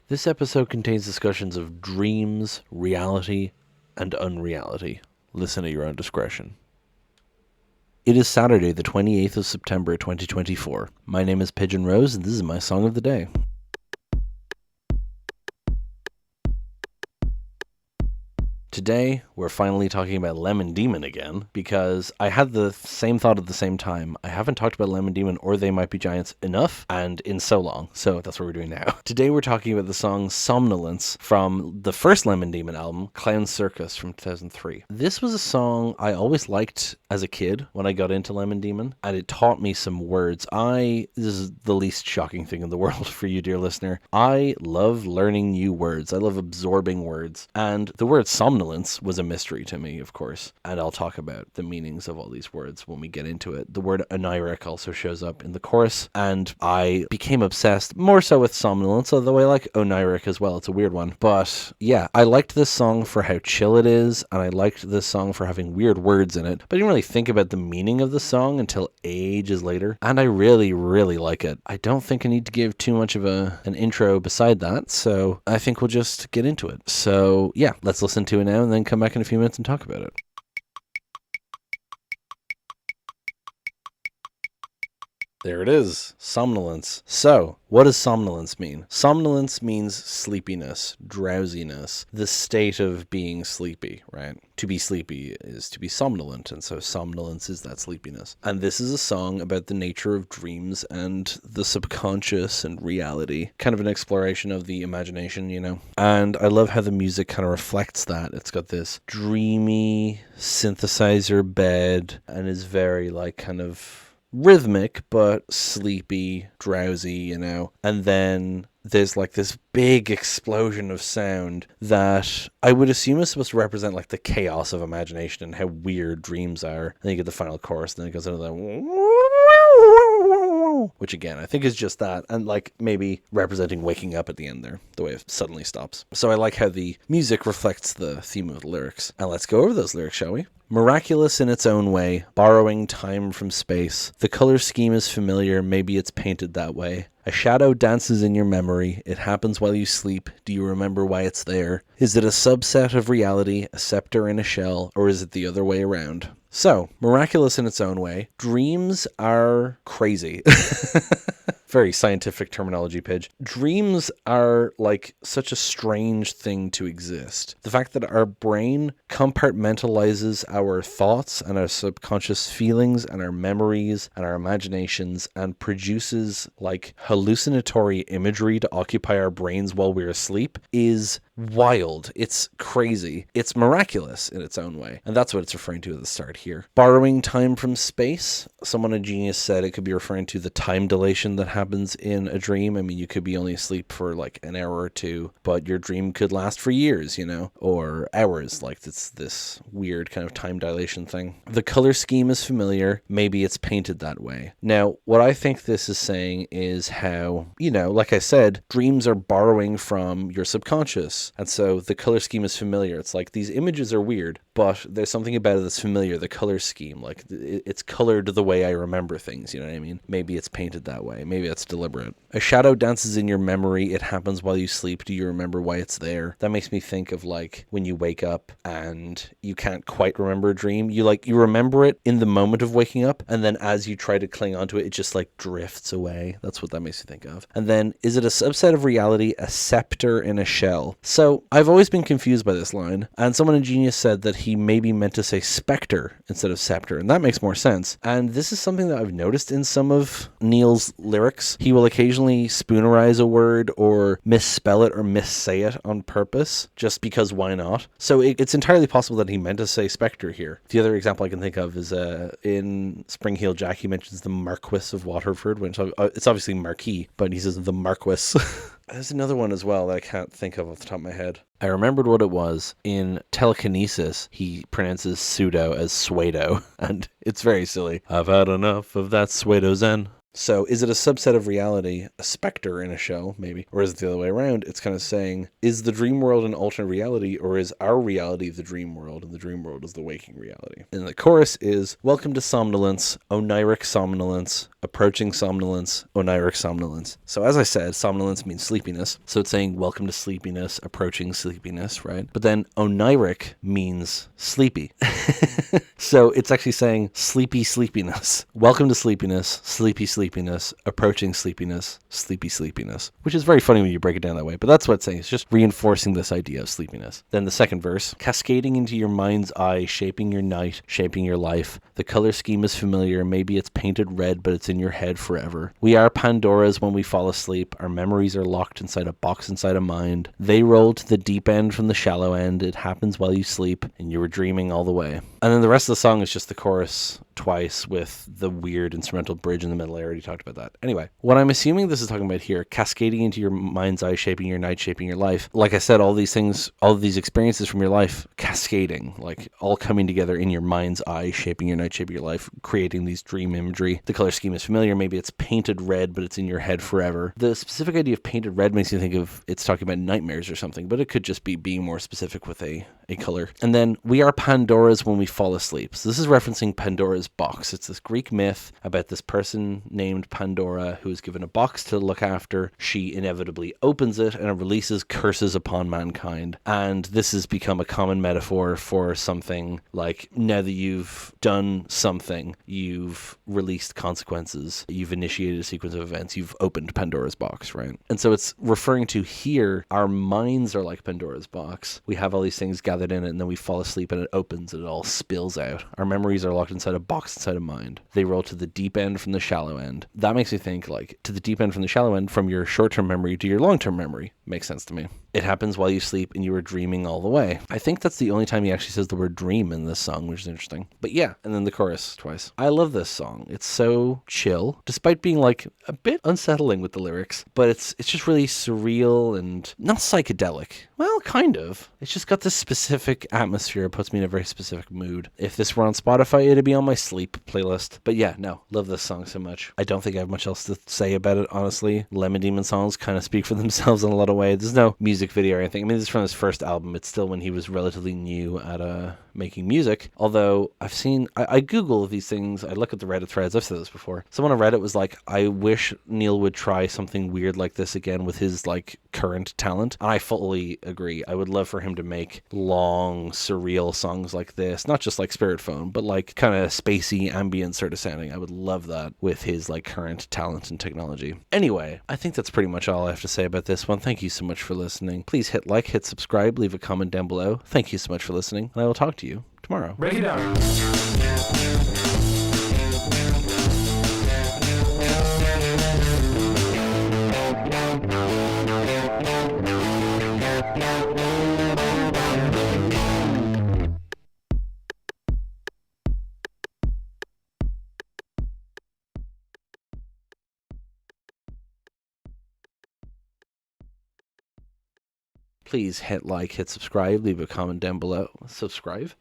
This episode contains discussions of dreams, reality, and unreality. Listen at your own discretion. It is Saturday, the 28th of September, 2024. My name is Pigeon Rose, and this is my song of the day. Today, we're finally talking about Lemon Demon again, because I had the same thought at the same time. I haven't talked about Lemon Demon or They Might Be Giants enough, and in so long, so that's what we're doing now. Today we're talking about the song Somnolence from the first Lemon Demon album, Clown Circus from 2003. This was a song I always liked as a kid when I got into Lemon Demon, and it taught me some words. This is the least shocking thing in the world for you, dear listener. I love learning new words. I love absorbing words, and the word somnolence was a mystery to me, of course, and I'll talk about the meanings of all these words when we get into it. The word oniric also shows up in the chorus, and I became obsessed more so with somnolence, although I like oniric as well. It's a weird one, but yeah, I liked this song for how chill it is, and I liked this song for having weird words in it, but I didn't really think about the meaning of the song until ages later, and I really like it. I don't think I need to give too much of an intro beside that, so I think we'll just get into it. So yeah, let's listen to it now and then come back in a few minutes and talk about it. There it is, somnolence. So, what does somnolence mean? Somnolence means sleepiness, drowsiness, the state of being sleepy, right? To be sleepy is to be somnolent, and so somnolence is that sleepiness. And this is a song about the nature of dreams and the subconscious and reality, kind of an exploration of the imagination, you know? And I love how the music kind of reflects that. It's got this dreamy synthesizer bed and is very like kind of rhythmic but sleepy, drowsy, you know. And then there's like this big explosion of sound that I would assume is supposed to represent like the chaos of imagination and how weird dreams are. And then you get the final chorus, and then it goes into that, which again I think is just that, and like maybe representing waking up at the end there, the way it suddenly stops. So I like how the music reflects the theme of the lyrics. And let's go over those lyrics, shall we? Miraculous in its own way, borrowing time from space. The color scheme is familiar, maybe it's painted that way. A shadow dances in your memory. It happens while you sleep. Do you remember why it's there? Is it a subset of reality, a scepter in a shell, or is it the other way around? So, miraculous in its own way. Dreams are crazy. Very scientific terminology, Pidge. Dreams are like such a strange thing to exist. The fact that our brain compartmentalizes our thoughts and our subconscious feelings and our memories and our imaginations and produces like hallucinatory imagery to occupy our brains while we're asleep is wild. It's crazy. It's miraculous in its own way. And that's what it's referring to at the start here. Borrowing time from space. Someone, a genius, said it could be referring to the time dilation that happens in a dream. I mean, you could be only asleep for like an hour or two, but your dream could last for years, you know, or hours. Like it's this weird kind of time dilation thing. The color scheme is familiar. Maybe it's painted that way. Now, what I think this is saying is how, you know, like I said, dreams are borrowing from your subconscious. And so the color scheme is familiar. It's like these images are weird, but there's something about it that's familiar. The color scheme, like it's colored the way I remember things. You know what I mean? Maybe it's painted that way. Maybe it's deliberate. A shadow dances in your memory. It happens while you sleep. Do you remember why it's there? That makes me think of like when you wake up and you can't quite remember a dream. You remember it in the moment of waking up, and then as you try to cling onto it, it just like drifts away. That's what that makes me think of. And then, is it a subset of reality, a scepter in a shell? So I've always been confused by this line, and someone in Genius said that he maybe meant to say specter instead of scepter, and that makes more sense. And this is something that I've noticed in some of Neil's lyrics. He will occasionally spoonerize a word or misspell it or missay it on purpose, just because why not? So it's entirely possible that he meant to say specter here. The other example I can think of is in Spring Heel Jack, he mentions the Marquis of Waterford, which it's obviously Marquis, but he says the Marquis. There's another one as well that I can't think of off the top of my head. I remembered what it was. In Telekinesis, he pronounces pseudo as pseudo, and it's very silly. I've had enough of that pseudo zen. So is it a subset of reality, a specter in a show, maybe? Or is it the other way around? It's kind of saying, is the dream world an alternate reality, or is our reality the dream world, and the dream world is the waking reality? And the chorus is, welcome to somnolence, oniric somnolence, approaching somnolence, oniric somnolence. So as I said, somnolence means sleepiness. So it's saying, welcome to sleepiness, approaching sleepiness, right? But then oniric means sleepy. So it's actually saying sleepy sleepiness. Welcome to sleepiness, sleepy sleepiness, approaching sleepiness, sleepy sleepiness, which is very funny when you break it down that way. But that's what it's saying. It's just reinforcing this idea of sleepiness. Then the second verse, cascading into your mind's eye, shaping your night, shaping your life. The color scheme is familiar. Maybe it's painted red, but it's in your head forever. We are Pandoras when we fall asleep. Our memories are locked inside a box inside a mind. They roll to the deep end from the shallow end. It happens while you sleep, and you were dreaming all the way. And then the rest of the song is just the chorus twice with the weird instrumental bridge in the middle. I already talked about that. Anyway, what I'm assuming this is talking about here, cascading into your mind's eye, shaping your night, shaping your life. Like I said, all these things, all of these experiences from your life, cascading, like all coming together in your mind's eye, shaping your night, shaping your life, creating these dream imagery. The color scheme is familiar. Maybe it's painted red, but it's in your head forever. The specific idea of painted red makes you think of it's talking about nightmares or something, but it could just be being more specific with a color. And then we are Pandoras when we fall asleep. So this is referencing Pandora's box. It's this Greek myth about this person named Pandora who is given a box to look after. She inevitably opens it and it releases curses upon mankind. And this has become a common metaphor for something like, now that you've done something, you've released consequences, you've initiated a sequence of events, you've opened Pandora's box, right? And so it's referring to here, our minds are like Pandora's box. We have all these things gathered in it, and then we fall asleep and it opens and it all spills out. Our memories are locked inside a box inside a mind. They roll to the deep end from the shallow end. That makes me think, like, to the deep end from the shallow end, from your short-term memory to your long-term memory. Makes sense to me. It happens while you sleep and you were dreaming all the way. I think that's the only time he actually says the word dream in this song, which is interesting. But yeah, and then the chorus twice. I love this song. It's so chill, despite being like a bit unsettling with the lyrics, but it's just really surreal and not psychedelic. Well, kind of. It's just got this specific atmosphere. It puts me in a very specific mood. If this were on Spotify, it'd be on my sleep playlist. But yeah, no, love this song so much. I don't think I have much else to say about it, honestly. Lemon Demon songs kind of speak for themselves in a lot of ways. There's no music video or anything. I mean, this is from his first album. It's still when he was relatively new at making music. Although I've seen, I Google these things. I look at the Reddit threads. I've said this before. Someone on Reddit was like, I wish Neil would try something weird like this again with his like current talent. And I fully agree. I would love for him to make long, surreal songs like this. Not just like Spirit Phone, but like kind of spacey, ambient sort of sounding. I would love that with his like current talent and technology. Anyway, I think that's pretty much all I have to say about this one. Thank you so much for listening. Please hit like, hit subscribe, leave a comment down below. Thank you so much for listening, and I will talk to you tomorrow. Break it down. Please hit like, hit subscribe, leave a comment down below. Subscribe.